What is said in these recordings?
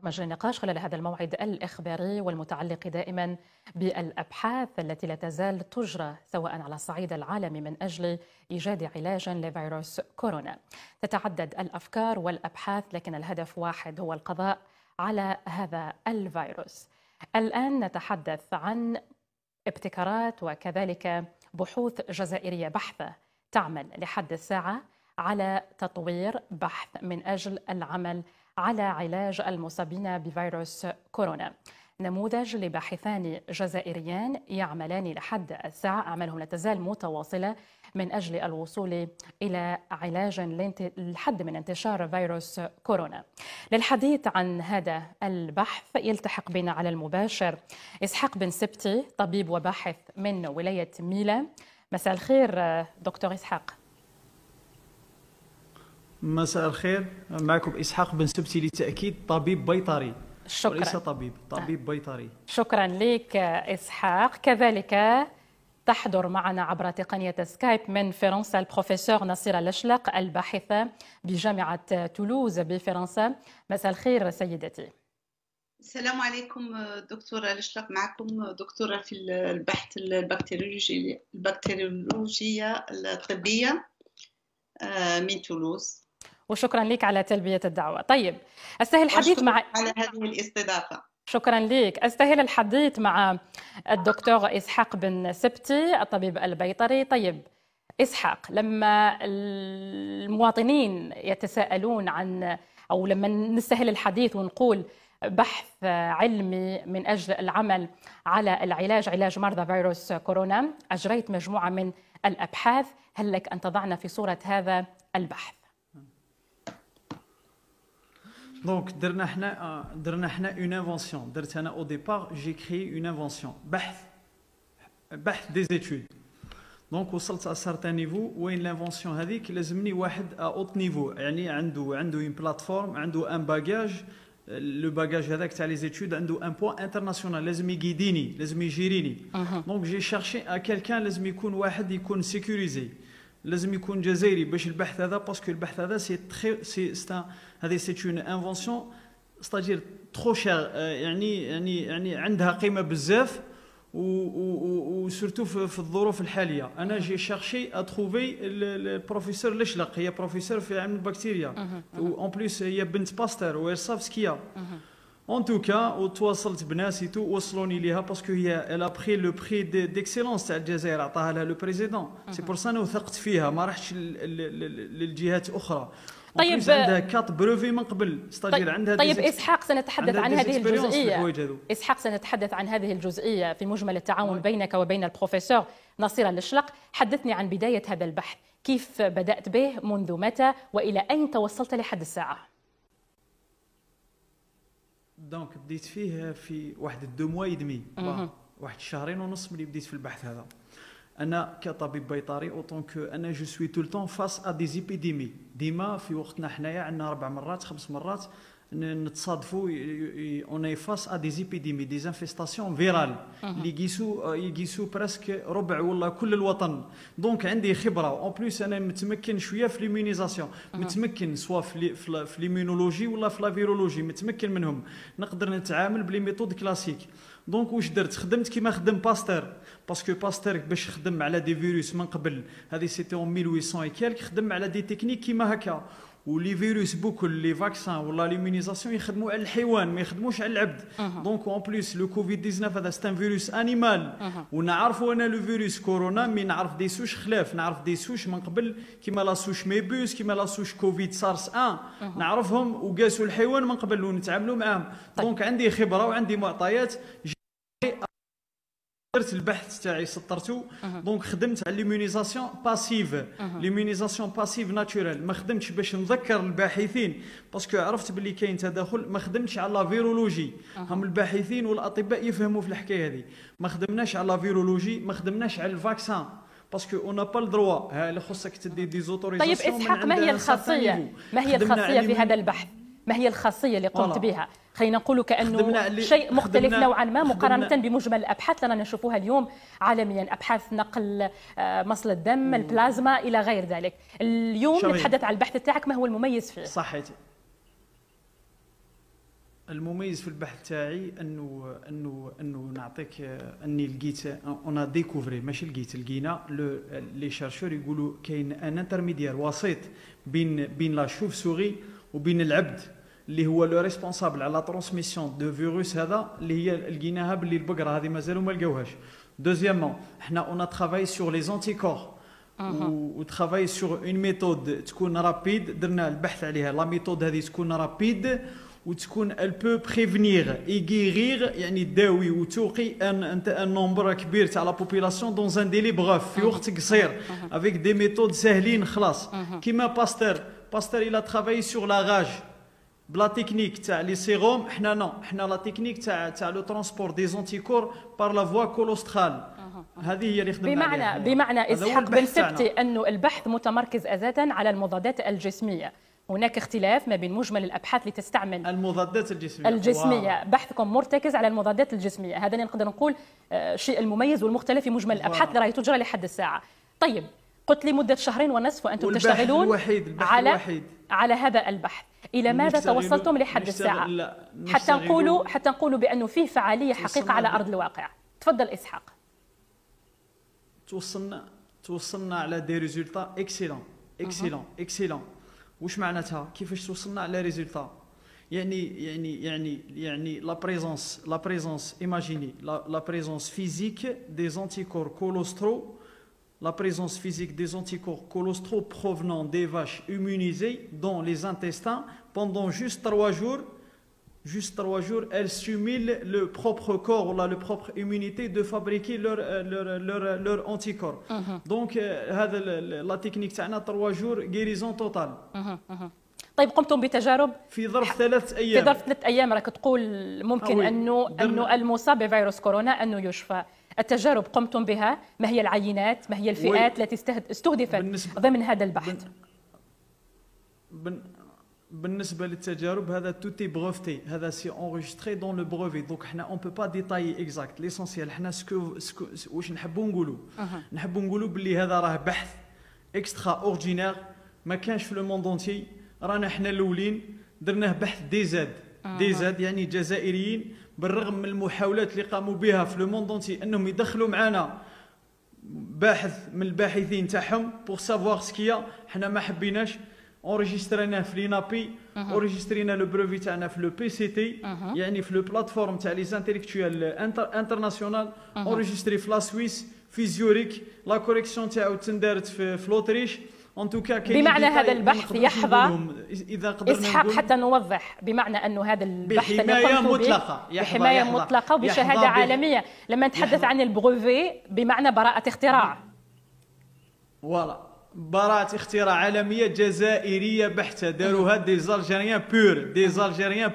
برمج النقاش خلال هذا الموعد الإخباري والمتعلق دائما بالأبحاث التي لا تزال تجرى سواء على الصعيد العالمي من أجل إيجاد علاج لفيروس كورونا. تتعدد الأفكار والأبحاث لكن الهدف واحد هو القضاء على هذا الفيروس. الآن نتحدث عن ابتكارات وكذلك بحوث جزائرية بحثة تعمل لحد الساعة على تطوير بحث من أجل العمل على علاج المصابين بفيروس كورونا. نموذج لباحثان جزائريان يعملان لحد الساعة، أعمالهم لا تزال متواصلة من أجل الوصول إلى علاج للحد من انتشار فيروس كورونا. للحديث عن هذا البحث يلتحق بنا على المباشر إسحاق بن سبتي، طبيب وباحث من ولاية ميلا. مساء الخير دكتور إسحاق. مساء الخير، معكم إسحاق بن سبتي للتأكيد، طبيب بيطري. شكرا. وليس طبيب بيطري. شكرا لك إسحاق. كذلك تحضر معنا عبر تقنية سكايب من فرنسا البروفيسور نصيرة لشلق، الباحثة بجامعة تولوز بفرنسا. مساء الخير سيدتي. السلام عليكم دكتورة لشلق، معكم دكتورة في البحث البكتيريولوجية الطبية من تولوز. وشكرا لك على تلبية الدعوة. طيب، أستهل الحديث مع على هذه الاستضافة. شكرا لك. أستهل الحديث مع الدكتور إسحاق بن سبتي الطبيب البيطري. طيب إسحاق، لما المواطنين يتساءلون عن أو لما نستهل الحديث ونقول بحث علمي من أجل العمل على العلاج، علاج مرضى فيروس كورونا، أجريت مجموعة من الأبحاث، هل لك أن تضعنا في صورة هذا البحث؟ دونك درنا حنا اون انفونسيون. درت انا او ديبار جي كري اون انفونسيون، بحث دي زيتود. دونك وصلت ا سارتان نيفو وين لانفونسيون هذيك لازمني واحد ا اوت نيفو، يعني عنده اون بلاتفورم، عنده ان باجاج. لو باجاج هذاك تاع لي زيتود عنده ان بوان انترناسيونال، لازم يقيديني، لازم يجيريني. دونك جي شارشي ا كيلكان، لازم يكون واحد يكون سيكوريزي، لازم يكون جزائري باش البحث هذا، باسكو البحث هذا سي تري سي هذه سي اون انفونسيون ستاجير ترو شير، يعني عندها قيمه بزاف، و سورتو في الظروف الحاليه. انا جي شارشي ا تروفي البروفيسور لشلق، هي بروفيسور في علم البكتيريا، اون بليس هي بنت باستر ويرصافسكيه. En tout cas, وتواصلت بناس وصلوني ليها باسكو هي الا بري لو بري ديكسيلونس تاع الجزائر، عطاها لها لو بريزيدون. سي بور سا انا وثقت فيها، ما رحتش للجهات اخرى. طيب عندها كات بروفي من قبل، ستاجير عندها. طيب إسحاق، سنتحدث عن هذه الجزئية. إسحاق، سنتحدث عن هذه الجزئية في مجمل التعاون بينك وبين البروفيسور نصيرة لشلق. حدثني عن بداية هذا البحث، كيف بدأت به، منذ متى، وإلى أين توصلت لحد الساعة؟ دونك بديت فيه في واحد 2 موا يدمي، واحد شهرين ونص ملي بديت في البحث هذا. انا كطبيب بيطري اوطونك انا جو سوي تو لو فاس ا دي زيبيديمي، ديما في وقتنا حنايا عندنا 4 مرات 5 مرات نتصادفوا اون فاس ا دي زيبيديمي، دي انفيستاسيون فيرال اللي يقيسوا برسك ربع ولا كل الوطن. دونك عندي خبره، اون بليس انا متمكن شويه في ليمونيزاسيون، متمكن سوا في ليمونولوجي ولا في لا فيرولوجي، متمكن منهم، نقدر نتعامل بلي ميثود كلاسيك. دونك واش درت؟ خدمت كيما خدم باستر، باسكو باستر باش خدم على دي فيروس من قبل، هذه سيتي اون 1800 اي كالك، خدم على دي تكنيك كيما هكا. ولي فيروس بوكل لي فاكسان ولا ليمونيزاسيون يخدموا على الحيوان، ما يخدموش على العبد. دونك اون بليس لو كوفيد 19 هذا ستان فيروس انيمال، ونعرفوا انا لو فيروس كورونا، مي نعرف دي سوش خلاف، نعرف دي سوش من قبل كيما لا سوش ميبوس، كيما لا سوش كوفيد سارس 1، نعرفهم وقاسوا الحيوان من قبل ونتعاملوا معاهم. دونك عندي خبره وعندي معطيات. درت البحث تاعي سطرته. دونك خدمت على ليمونيزاسيون باسيف، ليمونيزاسيون باسيف ناتورال. ما خدمتش باش نذكر الباحثين باسكو عرفت باللي كاين تداخل، ما خدمتش على لا فيرولوجي. هم الباحثين والاطباء يفهموا في الحكايه هذه. ما خدمناش على لا فيرولوجي، ما خدمناش على الفاكسان، باسكو اون با الدروا. ها اللي خصك تدي دي زوتوريزاسيون. طيب إسحاق، ما هي الخاصيه في هذا البحث؟ ما هي الخاصيه اللي قمت بها؟ خلينا نقول كأنه شيء مختلف نوعا ما مقارنة بمجمل الأبحاث لنا نشوفها اليوم عالميا، أبحاث نقل مصل الدم، البلازما إلى غير ذلك. اليوم نتحدث عن البحث تاعك، ما هو المميز فيه؟ صحيتي. المميز في البحث تاعي انه نعطيك اني لقيت اون ديكوفري ماشي لقينا لي شارشور يقولوا كاين ان انترميديير وسيط بين لا شوف سوري وبين العبد اللي هو لو ريسبونسابل على ترانسميسيون دو فيروس هذا اللي هي لقيناها باللي البقره هذه مازالوا ما لقاوهاش. دوزيامون حنا اون ترافاي سور لي زونتيكور و ترافاي سور اون ميثود تكون رابيد، درنا البحث عليها. لا ميثود هذه تكون رابيد وتكون elle peut prévenir et guérir يعني تداوي وتوقي ان نومبر كبير تاع لا بوبولاسيون دون ان ديلي بغوف في وقت قصير افيك دي ميثود ساهلين خلاص. كيما باستر الى ترافاي سور لا غاج بلا تكنيك تاع لي سيروم. حنا نو حنا لا تكنيك تاع لو ترونسبور دي زونتيكور بار لا فوا كولوسترال هذه هي اللي خدمنا عليها. بمعنى اسحاق بن سبتي انه البحث متمركز اساسا على المضادات الجسميه. هناك اختلاف ما بين مجمل الابحاث اللي تستعمل المضادات الجسميه. بحثكم مرتكز على المضادات الجسميه، هذا اللي نقدر نقول الشيء المميز والمختلف في مجمل الابحاث اللي راهي تجرى لحد الساعه. طيب قلت لي مده 2.5 شهر وانتم تشتغلون على هذا البحث، الى ماذا توصلتم لحد الساعه حتى نقولوا بانه فيه فعاليه حقيقه على ارض الواقع؟ تفضل اسحاق. توصلنا على دي ريزولتا اكسيلون. واش معناتها؟ كيفاش توصلنا على ريزولتا؟ يعني لا بريزونس ايماجيني لا بريزونس فيزيك دي زونتيكور كولوسترو، la présence physique des anticorps colostraux provenant des vaches immunisées dans les intestins pendant juste 3 jours. Juste 3 jours, elles stimulent le propre corps ou le propre immunité de fabriquer leur anticorps. Donc, la technique تاعنا 3 jours guérison totale. طيب قمتم بتجارب في ظرف 3 أيام. في ظرف 3 أيام راك تقول ممكن أنه المصاب بفيروس كورونا أنه يشفى. التجارب قمتم بها، ما هي العينات، ما هي الفئات التي استهدفت ضمن هذا البحث؟ بالنسبه للتجارب هذا توتي بروفتي، هذا سي انريجستري دون لو بروفي. دونك حنا اون بو با ديتايي اكزاكت ليسونسيال. حنا واش نحبوا نقولوا باللي هذا راه بحث اكسترا اوردينير ما كانش في لو موند اونتي. رانا حنا الاولين درناه بحث دي زاد يعني جزائريين، بالرغم من المحاولات اللي قاموا بها في لو موند اونتي انهم يدخلوا معنا باحث من الباحثين تاعهم بور سافوار سكيا. حنا ما حبيناش، اوريجستريناه في لينابي، اوريجسترينا لو بروفي تاعنا في لو بي سي تي يعني في لو بلاتفورم تاع لي انتيليكتويال انترناسيونال، اوريجستري في لا سويس في زيوريك، لا كوريكسيون تاعو تندارت في لوتريش. بمعنى هذا البحث يحظى إسحاق حتى نوضح، بمعنى أنه هذا البحث بحماية مطلقة وبشهادة عالمية. لما نتحدث عن البروفي بمعنى براءة اختراع. فوالا براءة اختراع عالمية جزائرية بحتة، داروها دي زالجيريان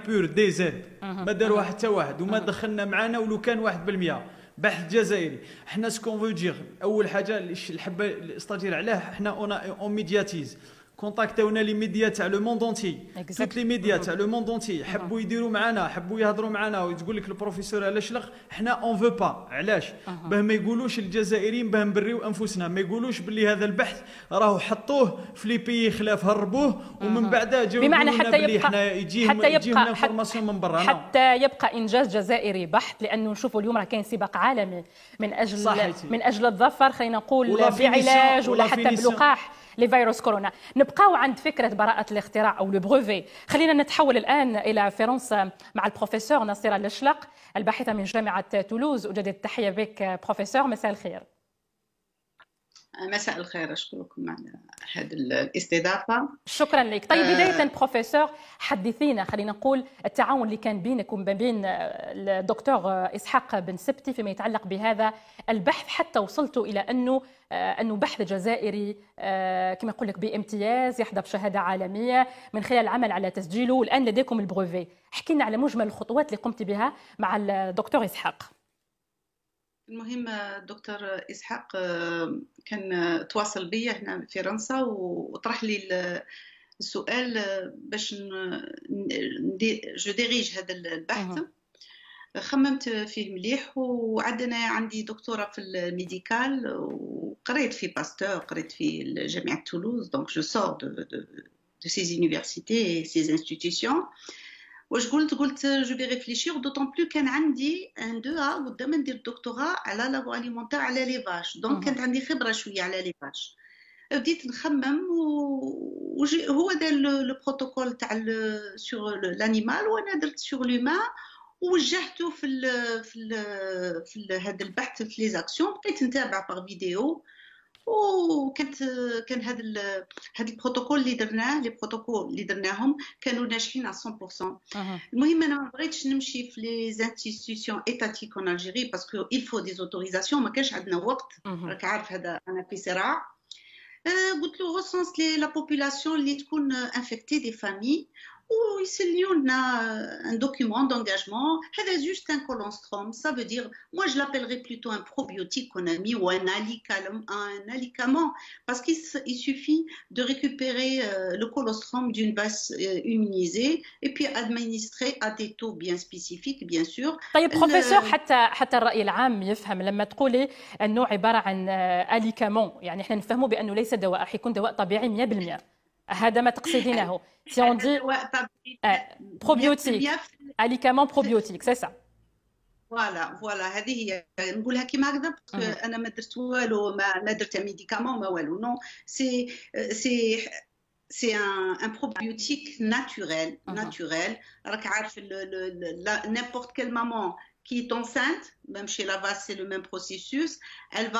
بور دي زد، ما داروها حتى واحد وما دخلنا معنا ولو كان 1%. بحث جزائري. حنا سكون فو دير اول حاجه اللي الحبه الاستاجير عليه، حنا اون ميدياتيز كونتاكتونا لي ميديا تاع لو موند اونتي، توت لي ميديا تاع لو موند اونتي حبوا يديروا معنا، حبوا يهضروا معنا وتقول لك البروفيسور علاش لخ. حنا اون فو با، علاش؟ باه ما يقولوش الجزائريين باه نبريو انفسنا، ما يقولوش باللي هذا البحث راهو حطوه في لي بيي خلاف هربوه ومن بعدها جاو بمعنى حتى يجيهم انفورماسيون من برا. حتى يبقى انجاز جزائري بحت، لانه نشوفوا اليوم راه كاين سباق عالمي من اجل الظفر، خلينا نقول بعلاج ولا حتى بلقاح لفيروس كورونا. نبقاو عند فكرة براءة الاختراع أو لو بروفي. خلينا نتحول الآن إلى فرنسا مع البروفيسور نصيرة لشلق، الباحثة من جامعة تولوز. أجدد التحية بك بروفيسور، مساء الخير. مساء الخير، أشكركم على هذه الاستضافة. شكرا لك. طيب بداية بروفيسور حدثينا، خلينا نقول التعاون اللي كان بينك وما بين الدكتور إسحاق بن سبتي فيما يتعلق بهذا البحث، حتى وصلتوا إلى أنه بحث جزائري كما يقول لك بامتياز، يحظى بشهادة عالمية من خلال العمل على تسجيله، والآن لديكم البروفي. احكي لنا على مجمل الخطوات اللي قمت بها مع الدكتور إسحاق. المهم الدكتور إسحاق كان تواصل بي هنا في فرنسا وطرح لي السؤال باش جو ديريج هذا البحث. خممت فيه مليح، عندي دكتوراه في الميديكال وقريت في باستور، قريت في جامعة تولوز، دونك جو سور دو سيز يونيفرسيتي سيز انستيتيسيون. واش قلت جو في ريفليشير دوطون بلو كان عندي ان 2A قدام ندير الدكتوراه على لاغرو اليمونتير على لي فاش دونك كانت عندي خبره شويه على لي فاش بديت نخمم هو دار لو بروتوكول تاع سور لانيمال وانا درت سور لومان ووجهته في هذا البحث في لي زاكسيون بقيت نتابع باغ فيديو كان هذا البروتوكول اللي درناه لي بروتوكول اللي درناهم كانوا ناجحين على 100%. المهم انا ما بغيتش نمشي في لي انستيتيوشن ايتاتيك ان الجيري باسكو il faut des autorisations ما كانش عندنا وقت راك عارف هذا انا في صراع. قلت له recense لا population اللي تكون infectée des familles ويسليوا لنا un document d'engagement. هذا juste un colostrum, ça veut dire, moi je l'appellerais plutôt un probiotique qu'on a mis ou un alicament parce qu'il suffit de récupérer le colostrum d'une vache immunisée et puis administrer à des taux bien spécifiques bien sûr. طيب بروفيسور حتى الرأي العام يفهم لما تقولي أنه عبارة عن أليكامون يعني احنا نفهمه بأنه ليس دواء راح يكون دواء طبيعي 100%. هذا ما تقصدينه si on dit probiotique alicament probiotique c'est ça. فوالا هذه هي نقولها كيما هكذا باسكو انا ما درت والو ما درت ميديكامون ما والو نو سي ان بروبيوتيك ناتوريل راك عارف n'importe quelle maman qui est enceinte, même chez la vache, c'est le même processus, elle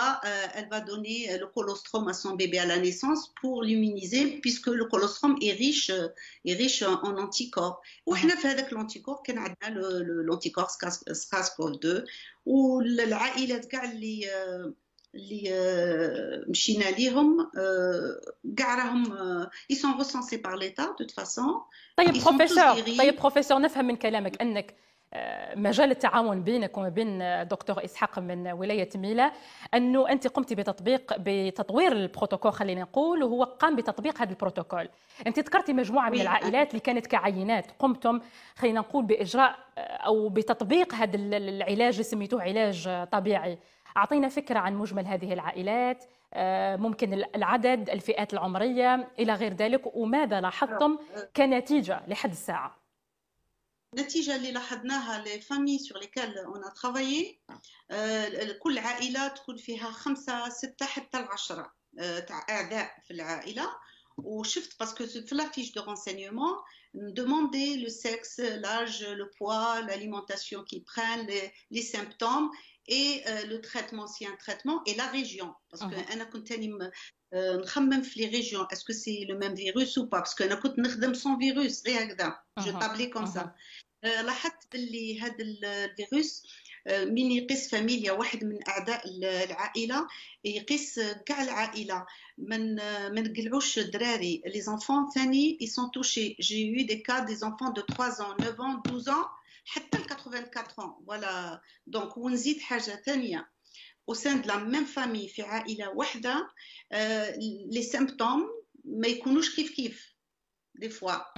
va donner le colostrum à son bébé à la naissance pour l'immuniser, puisque le colostrum est riche en anticorps. وإحنا في هذاك l'anticorps كان عندنا l'anticorps SARS-CoV-2 والعائلات كاع اللي مشينا ليهم كاع راهم ils sont recensés par l'État de toute façon. طيب بروفيسور نفهم من كلامك أنك مجال التعاون بينك وما بين دكتور إسحاق من ولاية ميلا أنه أنت قمت بتطوير البروتوكول خلينا نقول وهو قام بتطبيق هذا البروتوكول. أنت ذكرتي مجموعة من العائلات اللي كانت كعينات قمتم خلينا نقول بإجراء أو بتطبيق هذا العلاج اللي سميتوه علاج طبيعي. أعطينا فكرة عن مجمل هذه العائلات ممكن العدد الفئات العمرية إلى غير ذلك وماذا لاحظتم كنتيجة لحد الساعة؟ النتيجة اللي لاحظناها les familles sur lesquelles on a travaillé كل عائلة تكون فيها 5 6 حتى 10 تاع أعداء في العائلة وشفت باسكو في la fiche de renseignement demander le sexe, l'âge, le poids, l'alimentation qu'ils prennent, les symptômes et le traitement si un traitement et la région parce que أنا كنت تاني نخمم في les régions est-ce que c'est le même virus ou pas parce que أنا كنت نخدم sans virus غير هكذا je tablais comme ça. لاحظت باللي هذا الفيروس من يقيس فاميليا واحد من اعداء العائله يقيس كاع العائله ما نقلعوش الدراري لي زونفون ثاني ils sont touchés j'ai eu des cas des enfants de 3 ans 9 ans 12 ans حتى 84 ans voilà donc ونزيد حاجه ثانيه au sein de la même famille في عائله واحده les symptômes ما يكونوش كيف des fois.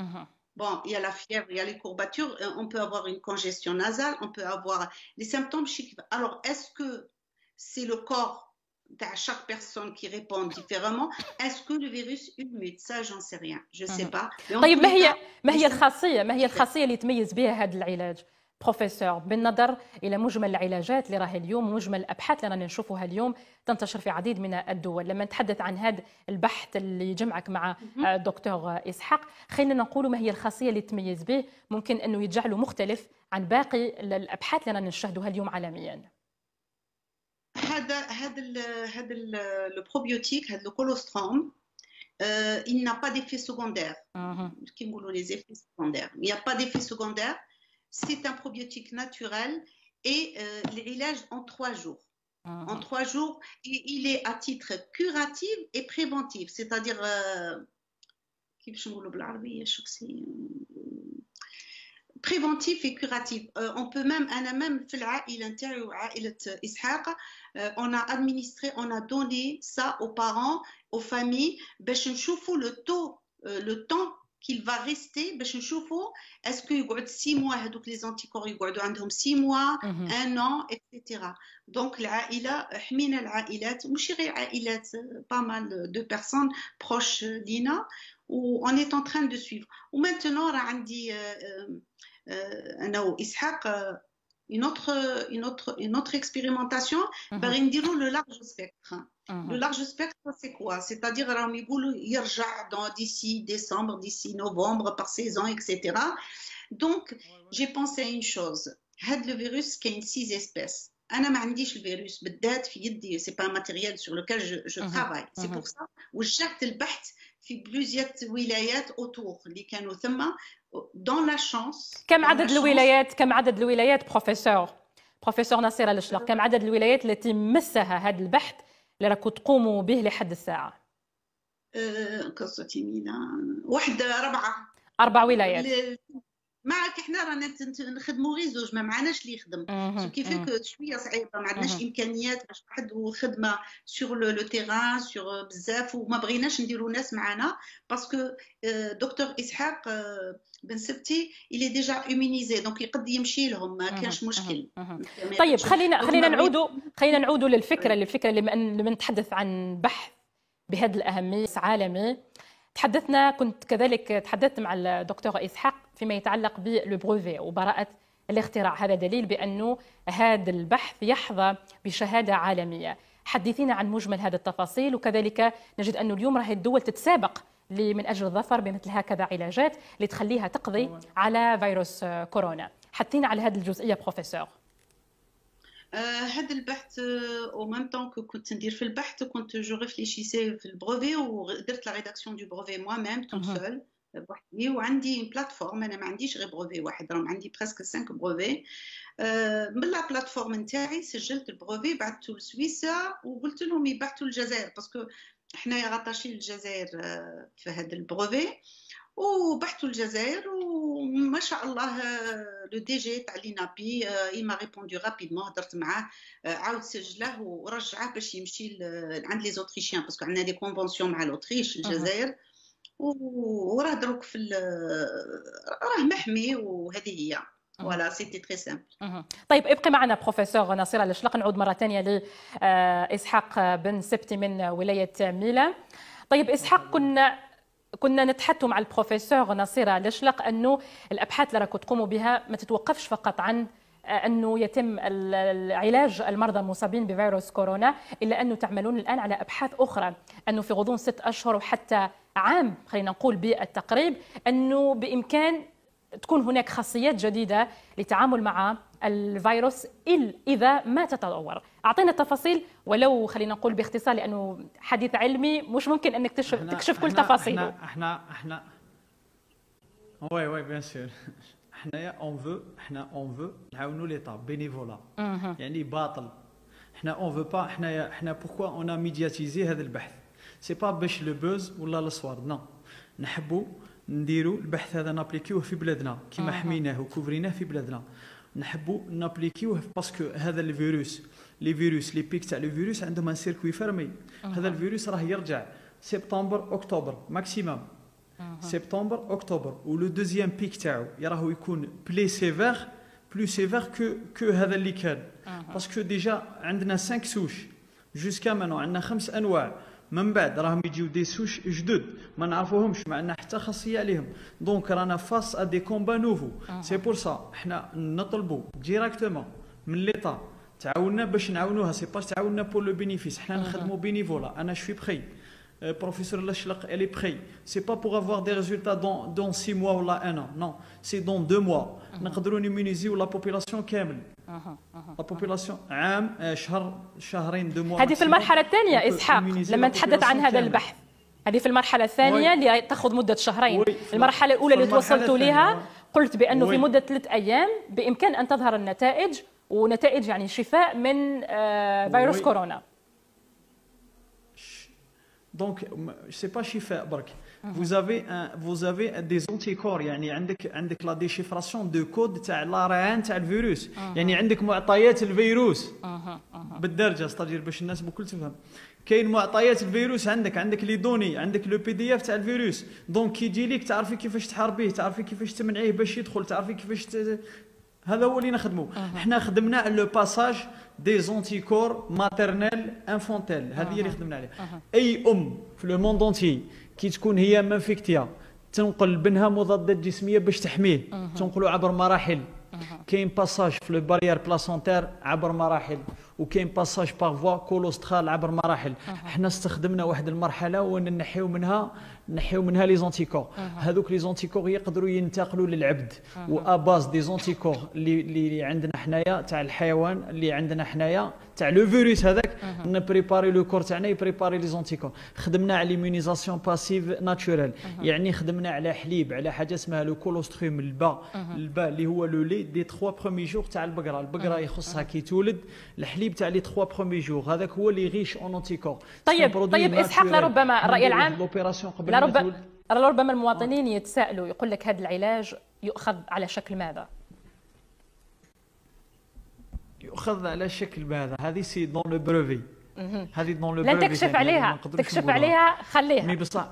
Bon, il y a la fièvre, il y a les courbatures, on peut avoir une congestion nasale, on peut avoir les symptômes chiques. Alors, est-ce que c'est le corps de chaque personne qui répond différemment? Est-ce que le virus mute? Ça, j'en sais rien. Je ne sais pas. طيب ما هي الخاصية اللي تميز بها هذا العلاج؟ بروفيسور بالنظر إلى مجمل العلاجات اللي راهي اليوم ومجمل الأبحاث اللي رانا نشوفها اليوم تنتشر في عديد من الدول لما نتحدث عن هذا البحث اللي جمعك مع دكتور إسحاق خلينا نقول ما هي الخاصية اللي تميز به ممكن أنه يجعله مختلف عن باقي الأبحاث اللي رانا نشاهدها اليوم عالميا. هذا البروبيوتيك هذا الكولوستروم il n'a pas d'effet secondaire. Qui نقولوا les effets secondaires. Il n'y a pas d'effet secondaire. C'est un probiotique naturel et l'élage en 3 jours. En 3 jours, et il est à titre curatif et préventif, c'est-à-dire préventif et curatif. On peut même, في العائلة نتاعي وعائلة إسحاق, on a administré, on a donné ça aux parents, aux familles, باش نشوفوا le temps qu'il va rester باش نشوفوا est-ce que يقعد 6 mois هذوك les anticorps يقعدوا عندهم 6 mois 1 an etc. donc العائلة حمينا العائلات مش غير عائلات pas mal de personnes proches لينا و on est en train de suivre و maintenant راه عندي انا واسحاق une autre expérimentation باغي نديرو لو لارج سبيكتر. لو لارج سبيكتر سي كوا؟ سيتادير راهم يقولوا يرجع دون ديسي ديسمبر ديسي نوفمبر بار سيزون اكسيتيرا. دونك جي بونسي ا اون شوز، هاد لو فيروس كاين 6 اسبيس، انا ما عنديش الفيروس بالذات في يدي، سي با ماتيريال سور لوكال جو ترافاي، سي بور سا وجهت البحث في بلوزيات ولايات اوتور اللي كانوا ثم دون لا شانس. كم عدد الولايات، كم عدد الولايات بروفيسور نصيرة الشلق، كم عدد الولايات التي مسها هذا البحث اللي راكم تقوموا به لحد الساعة؟ قصتي مينا واحد 4 ولايات. معك احنا رانا نخدموا غير زوج، ما معناش اللي يخدم كيفاش شويه صعيبه، ما عندناش امكانيات باش نحدوا خدمه سور لو تيران سور بزاف، وما بغيناش نديروا ناس معنا باسكو دكتور اسحاق بن سبتي اللي ديجا ايمونيزي دونك يقد يمشي لهم، ما كانش مشكل. طيب خلينا نعودوا للفكره اللي نتحدث عن بحث بهذه الاهميه عالمي. كنت كذلك تحدثت مع الدكتور إسحاق فيما يتعلق بالبروفي وبراءة الاختراع، هذا دليل بأنه هذا البحث يحظى بشهادة عالمية. حدثينا عن مجمل هذه التفاصيل، وكذلك نجد أنه اليوم راهي الدول تتسابق من أجل الظفر بمثل هكذا علاجات لتخليها تقضي على فيروس كورونا. حدثينا على هذه الجزئية بروفيسور. هذا البحث او ميم طون كنت ندير في البحث، كنت جو ريفليشيسي في البروفي ودرت لا ريداكسيون دو بروفي موا ميم تو سول بوحدي، وعندي بلاتفورم، انا ما عنديش غير بروفي واحد، راهم عندي بريسك 5 بروفي. من لا بلاتفورم نتاعي سجلت البروفي بعثته لسويسرا وقلت لهم يبعثوا للجزائر باسكو حنايا غطاشين الجزائر في هذا البروفي، وبحثوا الجزائر وما شاء الله لو دي جي تاع لينابي ما ريبوندو رابيدمون، هضرت معاه عاود سجله ورجعه باش يمشي عند لي زوتريشيان باسكو عندنا دي كونفونسيون مع الاوتريش الجزائر، وراه دروك في راه محمي، وهذه هي فوالا سيتي تري سامبل. طيب ابقي معنا بروفيسور نصيرة الشلق، نعود مرة ثانية لإسحاق بن سبتي من ولاية ميلا. طيب إسحاق، كنا نتحدث مع البروفيسور نصيرة الشلق أنه الأبحاث اللي راكم تقوموا بها ما تتوقفش فقط عن أنه يتم علاج المرضى المصابين بفيروس كورونا، إلا أنه تعملون الآن على أبحاث أخرى، أنه في غضون 6 أشهر وحتى عام خلينا نقول بالتقريب، أنه بإمكان تكون هناك خاصيات جديدة للتعامل مع الفيروس إذا ما تتطور. أعطينا تفاصيل ولو خلينا نقول باختصار، لأنه حديث علمي مش ممكن أنك تكشف كل تفاصيله. احنا وي بيان سور، حنايا اون فو نعاونوا ليطا بينيفولا، يعني باطل. حنا اون فو با، حنا بوركوا اون ميدياتيزي هذا البحث، سي با باش لو بوز ولا الصوار، نو، نحبوا نديروا البحث هذا نابليكيوه في بلادنا كيما حميناه وكوفريناه في بلادنا، نحبوا نابليكيوه باسكو هذا الفيروس، لي بيك تاع لو فيروس عندهم ان سيركوي فرمي. هذا الفيروس راه يرجع سبتمبر اكتوبر ماكسيموم، سبتمبر اكتوبر، ولو دوزيام بيك تاعو راهو يكون بلو سيفير كو هذا اللي كان، باسكو ديجا عندنا 5 سوش جوسكا مانو، عندنا 5 انواع، من بعد راهم يجيو دي سوش جدد ما نعرفوهمش، ما عندنا حتى خاصيه عليهم، دونك رانا فاس ا دي كومبا نوفو. سي بور سا حنا نطلبوا ديراكتومون من ليطا تعاوننا باش نعاونوها، سي با تعاوننا بور لو بينيفيس، حنا نخدموا بينيفولا. انا شوي بخي professeur Lachlik, elle est prête. C'est pas pour avoir des résultats dans 6 mois ou là 1 an. Non, c'est dans 2 mois. نقدروا نيمونيزيو لا بوبولاسيون كامل. لا بوبولاسيون عام شهرين 2 mois. هذه في المرحلة الثانية إسحاق، لما نتحدث عن هذا البحث هذه في المرحلة الثانية اللي تأخذ مدة شهرين. المرحلة الأولى اللي توصلتوا لها قلت بأنه في مدة 3 أيام بإمكان أن تظهر النتائج، ونتائج يعني شفاء من فيروس كورونا. Donc, c'est pas chiffre برك. Vous avez des anticorps، يعني عندك la déchiffration de code تاع l'ARN تاع الفيروس، يعني عندك معطيات الفيروس بالدرجه، استاجير باش الناس بكل تفهم. كاين معطيات الفيروس عندك لي دوني، عندك لو بي دي اف تاع الفيروس، دونك كي يجي لك تعرفي كيفاش تحاربيه، تعرفي كيفاش تمنعيه باش يدخل، تعرفي كيفاش هذا هو اللي نخدموا. احنا خدمنا لو باساج دي زونتيكور ماتيرنيل انفونتيل، هذه اللي خدمنا عليها. اي في لو موند اونتي كي تكون هي مانفيكتيا تنقل بنها مضادات جسميه باش تحميه، تنقلوا عبر مراحل. كاين باساج في لو بارير بلاسونتير عبر مراحل، وكاين باساج باغ فوا كولوسترال عبر مراحل. حنا استخدمنا واحد المرحله ونحيو منها لي زونتيكور. هذوك لي زونتيكور يقدروا ينتقلوا للعبد، واباز دي زونتيكور اللي عندنا حنايا تاع الحيوان اللي عندنا حنايا تاع لو فيروس هذاك، نبريباري لو كور تاعنا يبريباري لي زونتيكور. خدمنا على ليمونيزاسيون باسيف ناتشورال، يعني خدمنا على حليب، على حاجه اسمها لو كولوستروم، الباء اللي هو لو لي دي 3 برومي جور تاع البقره يخصها كي تولد. الحليب تاع لي 3 برومي جور هذاك هو اللي ريش اون انتيكور. طيب اسحاق، لربما الراي العام لوبيراسيون قبل لربما المواطنين يتساءلوا، يقول لك هذا العلاج يؤخذ على شكل ماذا؟ يؤخذ على شكل ماذا؟ هذه سي دون لو بروفي، هذه دون لو بروفي. لن تكشف عليها، تكشف عليها خليها. مي بصح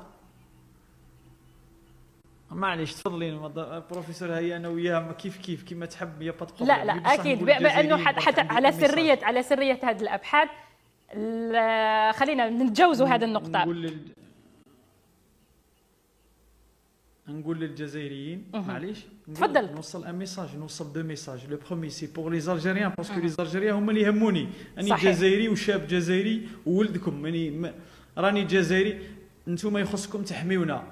معليش تفضلي بروفيسور، هي انا وياها كيف كيما تحب يا با. لا اكيد، بانه حتى على سريه هذه الابحاث خلينا نتجاوزوا هذه النقطه. نقول للجزائريين معليش، تفضل نوصل ان ميساج، نوصل دو ميساج. لو برومي سي بور لي زالجيريان، باسكو لي زالجيريان هما اللي يهموني. اني جزائري وشاب جزائري وولدكم، راني جزائري، نتوما يخصكم تحميونا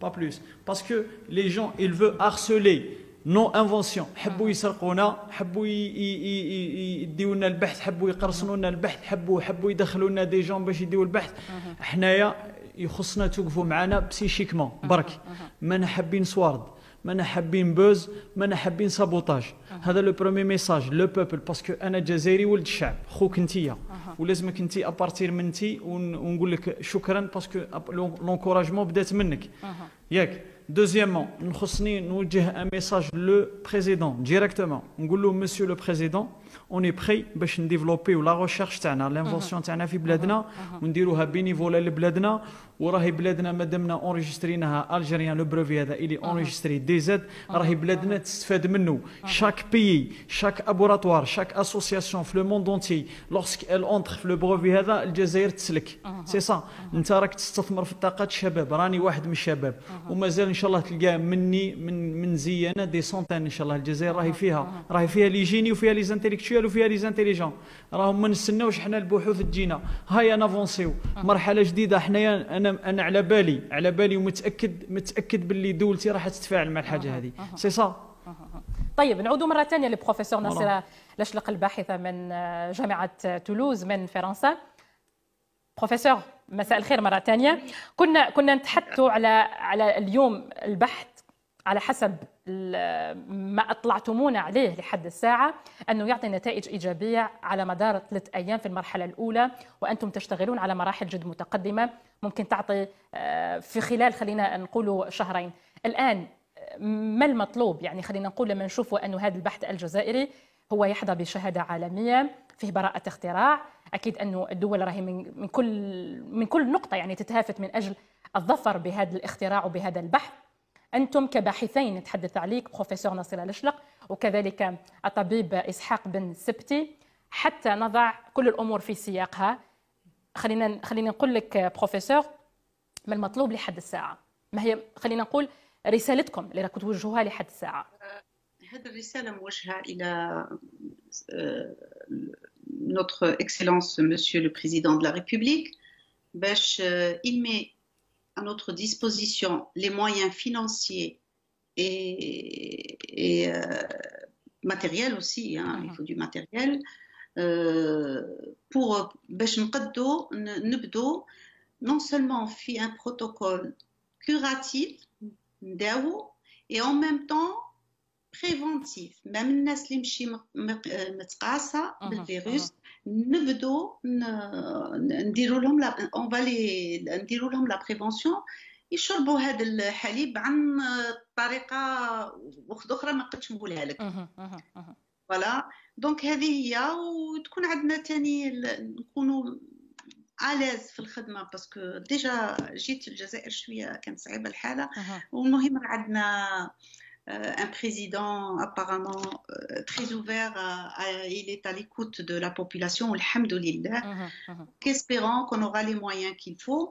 با بلوس. باسكو لي جون ils veulent harceler نو انفونسيون، حبوا يسرقونا، حبوا يديو لنا البحث، حبوا يقرصنوا لنا البحث، حبوا يدخلوا لنا دي جون باش يديو البحث. حنايا يخصنا توقفوا معنا بسيشيكمون برك، ما حابين سوارد، ما حابين بوز، ما حابين سابوتاج. هذا لو برومي ميساج لو بوبل، باسكو انا جزائري ولد الشعب، خوك انتيا، ولازمك انتي ابارتير من انتي، ونقول لك شكرا باسكو لونكوراجمون بدات منك ياك. دوزيامون نخصني نوجه ان ميساج لو بريزيدون ديريكتومون، نقول له مسيو لو بريزيدون اوني بري باش نديفلوبيو لا ريشيرش تاعنا، لانفونسيون تاعنا في بلادنا، ونديروها بينيفولا لبلادنا. وراهي بلادنا مادامنا اونجستريناها الجيريان لو بروفي هذا اللي اونجستري دي زد، راهي بلادنا تستفاد منه. شاك بيي، شاك ابوراتوار، شاك اسوسياسيون في لو موند اونتي لورسك ال اونتر في لو بروفي هذا، الجزائر تسلك. سي سا، انت راك تستثمر في طاقات الشباب، راني واحد من الشباب، ومازال ان شاء الله تلقى مني من زيانه دي سونتين ان شاء الله. الجزائر راهي فيها لي جيني، وفيها لي زانتيليكتويال، وفيها لي زانتيليجون. راهم ما نستناوش حنا البحوث تجينا، هيا نافونسيو مرحله جديده. حنايا انا على بالي ومتاكد باللي دولتي راح تتفاعل مع الحاجه هذه. سي صا. طيب نعود مره ثانيه لبروفيسور ناصره لشلق، الباحثه من جامعه تولوز من فرنسا. بروفيسور مساء الخير مره ثانيه. كنا نتحدثوا على اليوم البحث على حسب ما اطلعتمونا عليه لحد الساعه انه يعطي نتائج ايجابيه على مدار 3 ايام في المرحله الاولى، وانتم تشتغلون على مراحل جد متقدمه ممكن تعطي في خلال خلينا نقولوا شهرين. الان ما المطلوب؟ يعني خلينا نقول لما نشوفوا انه هذا البحث الجزائري هو يحظى بشهاده عالميه، فيه براءه اختراع، اكيد انه الدول راهي من كل نقطه يعني تتهافت من اجل الظفر بهذا الاختراع وبهذا البحث. أنتم كباحثين نتحدث عليك بروفيسور ناصره لشلق، وكذلك الطبيب إسحاق بن سبتي، حتى نضع كل الأمور في سياقها. خلينا نقول لك بروفيسور، ما المطلوب لحد الساعة؟ ما هي خلينا نقول رسالتكم اللي راكم توجهوها لحد الساعة؟ هذه الرسالة موجهة إلى notre excellence monsieur le président de la République باش il met à notre disposition les moyens financiers et matériels aussi, hein, il faut du matériel, pour باش نبدو non seulement في un protocole curatif نداوو et en même temps préventif. même الناس اللي مشي متقاصة بالفيروس نبدو نديروا لهم نديروا لهم لا بريفونسيون، يشربوا هذا الحليب عن طريقه اخرى ما قدش نقولها لك. فوالا دونك هذه هي، وتكون عندنا ثاني نكونوا عالاز في الخدمه، باسكو ديجا جيت الجزائر شويه كانت صعيبه الحاله. والمهم عندنا un président apparemment très ouvert, il est à l'écoute de la population, alhamdoulilah, qu'espérons qu'on aura les moyens qu'il faut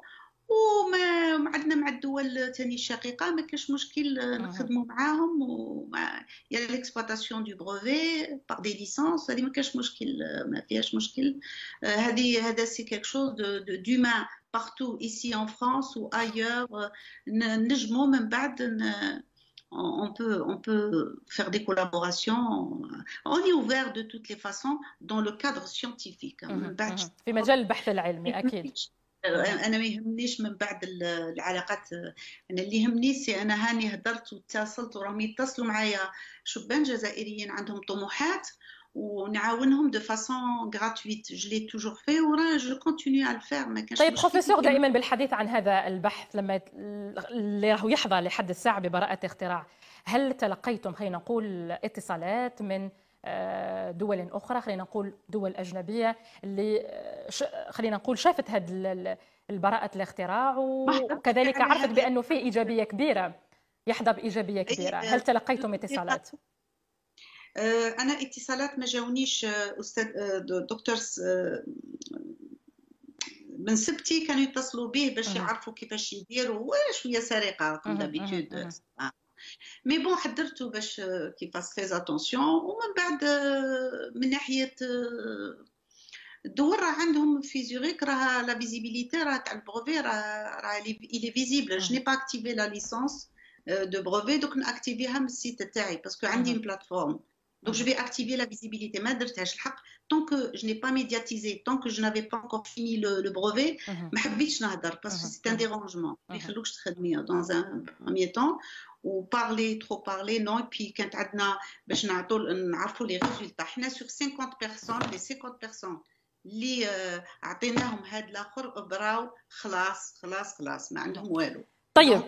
وما عندنا مع الدول تاني الشقيقة ما كاش مشكل نخدموا معاهم يا ليكسبلوطاسيون دو بروفي باغ دي ليسانس، هذه ما كاش مشكل، ما فيهاش مشكل. هذا سي كيك شوز دومان partout ici en France ou ailleurs. نجموا من بعد on peut faire des collaborations. On est ouvert de toutes les façons dans le cadre scientifique. في مجال البحث العلمي أكيد. انا ما يهمنيش من بعد العلاقات، انا اللي يهمني سي انا هاني هدرت واتصلت وراهم يتصلوا معايا شبان جزائريين عندهم طموحات ونعاونهم دو فاسون غراتويت. جو لي توجور في ورا جو كونتينيو على الفير. ما كانش طيب بروفيسور، دائما بالحديث عن هذا البحث لما اللي راهو يحظى لحد الساعه ببراءه اختراع، هل تلقيتم خلينا نقول اتصالات من دول أخرى، خلينا نقول دول أجنبية اللي خلينا نقول شافت هذه البراءة الاختراع وكذلك عرفت بأنه فيه إيجابية كبيرة، يحظى بإيجابية كبيرة؟ هل تلقيتم اتصالات؟ أنا اتصالات ما جاونيش أستاذ دكتور من سبتي كانوا يتصلوا به باش يعرفوا كيفاش يديروا شوية سرقة كوم دابيتود. مي بون حضرته باش كيفاش تريز اتونسيون. ومن بعد من ناحيه الدول راه عندهم في زوريك راه لا فيزيبيليتي راه تاع البروفي راه إلي فيزيبل. جو ني با اكتيفي لا ليسونس دو بروفي، دوك ناكتيفيها من السيت تاعي باسكو عندي بلاتفورم. Donc je vais activer la visibilité. ما درتهاش الحق tant que je n'ai pas médiatisé, tant que je n'avais pas encore fini le brevet. ما حبيتش نهضر parce que c'est un dérangement. ما يخلوكش تخدمي dans un premier temps و parler trop parler non. Et puis كانت عندنا باش نعرفوا les résultats. حنا sur 50 personnes les 50 personnes اللي عطيناهم هاد الاخر براو خلاص ما عندهم والو. طيب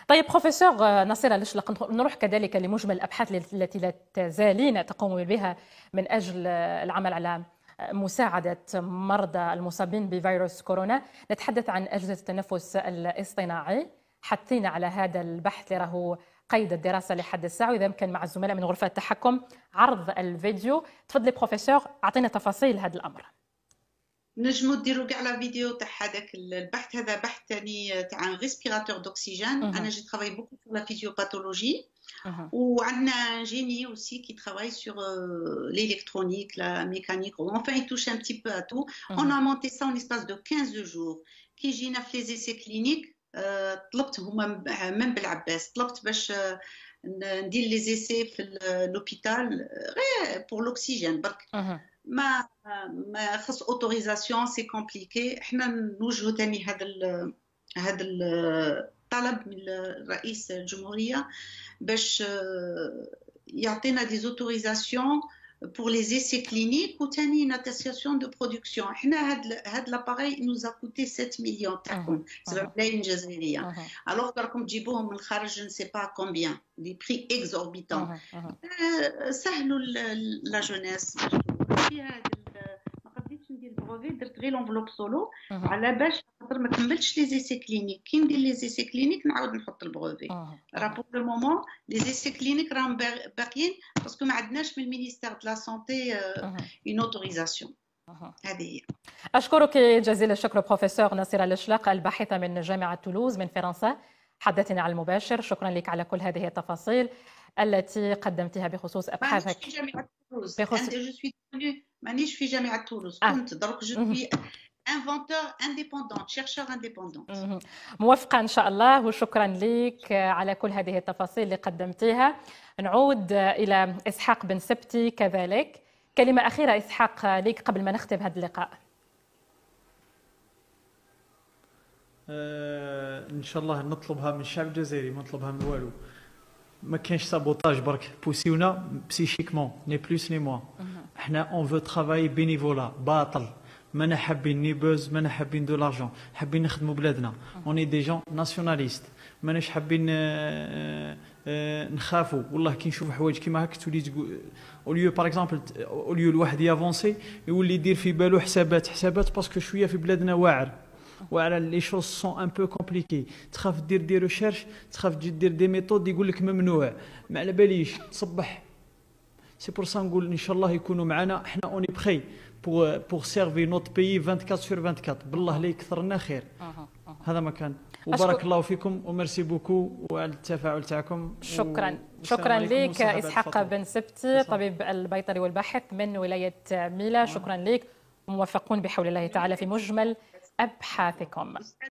طيب بروفيسور نصيرة الاشلق، نروح كذلك لمجمل الأبحاث التي لا تزالين تقوم بها من أجل العمل على مساعدة مرضى المصابين بفيروس كورونا. نتحدث عن أجهزة التنفس الاصطناعي. حثينا على هذا البحث اللي راهو قيد الدراسة لحد الساعة، وإذا يمكن مع الزملاء من غرفة التحكم عرض الفيديو. تفضلي بروفيسور، أعطينا تفاصيل هذا الأمر. نجمو ديرو كاع لا فيديو تاع هذاك البحث. هذا بحث ثاني تاع ريسبيراتور دوكسيجين. انا جي ترافاي بوكو sur la physiopathologie. وعندنا جيني aussi qui travaille sur l'électronique, la mécanique. Enfin, il touche un petit peu à tout. On a monté ça en espace de 15 jours. كي جينا في les essais cliniques طلبت هما من بالعباس، طلبت باش ندير les essais في l'hôpital غير pour l'oxygène برك. ما خص اوتوريزاسيون سي كومبليكي. احنا نوجهوا ثاني هذا الطلب من رئيس الجمهوريه باش يعطينا دي اوتوريزاسيون pour les essais cliniques وثاني une attestation de production. احنا هاد لاباري نوز ا كوتي 7 مليون تاعكم سبب ملايين جزائريه. الوغ راكم تجيبوهم من الخارج جو نسي با كومبيان دي بري اكزوربيتون. سهلوا لا جونيس. ما قديتش ندير البروفي، درت غير لونفلوب سولو على باش خاطر ما كملتش لي زيسي كلينيك. كي ندير لي زيسي كلينيك نعاود نحط البروفي. راه بور لو مومون لي زيسي كلينيك راهم باقيين باسكو ما عندناش من المينيستير دو لا سونتي اون اوتوريزاسيون. هذه هي. اشكرك جزيل الشكر بروفيسور نصيرة الاشلاق، الباحثه من جامعه تولوز من فرنسا، حدثنا على المباشر. شكرا لك على كل هذه التفاصيل التي قدمتها بخصوص ابحاثك. في جامعه تولوز. مانيش في جامعه تولوز، كنت درك جو سوي inventeur indépendant, chercheur indépendant. موفقة إن شاء الله، وشكرا لك على كل هذه التفاصيل اللي قدمتيها. نعود إلى إسحاق بن سبتي كذلك. كلمة أخيرة إسحاق لك قبل ما نختم هذا اللقاء. إن شاء الله نطلبها من الشعب الجزائري، ما نطلبها من والو. ما كاينش سابوتاج برك، بوسيونا بسيشيكمون ني بلوس ني موان. احنا اون فو ترافاي بينيفولا باطل. مانا حابين ني بوز، مانا حابين دو لارجون، حابين نخدموا بلادنا. اوني دي جون ناسيوناليست، ماناش حابين نخافوا. والله كي نشوف حوايج كيما هاك تولي تقول اوليو باغ اكزومبل، اوليو الواحد يافونسي يولي يدير في بالو حسابات باسكو شويه في بلادنا واعره لي شوز سون ان بو كومبليكي. تخاف دير دي ريشيرش، تخاف تجي دير دي ميثود يقول لك ممنوع، ما على باليش تصبح سي بور سا نقول ان شاء الله يكونوا معنا، حنا اوني بخي بور سيرفي نوت بيي 24 سور 24. بالله اللي يكثر لنا خير. هذا ما كان. وبارك الله فيكم وميرسي بوكو وعلى التفاعل تاعكم. شكرا لك اسحاق بن سبتي، طبيب البيطري والباحث من ولايه ميلا. شكرا لك، موفقون بحول الله تعالى في مجمل ابحاثكم.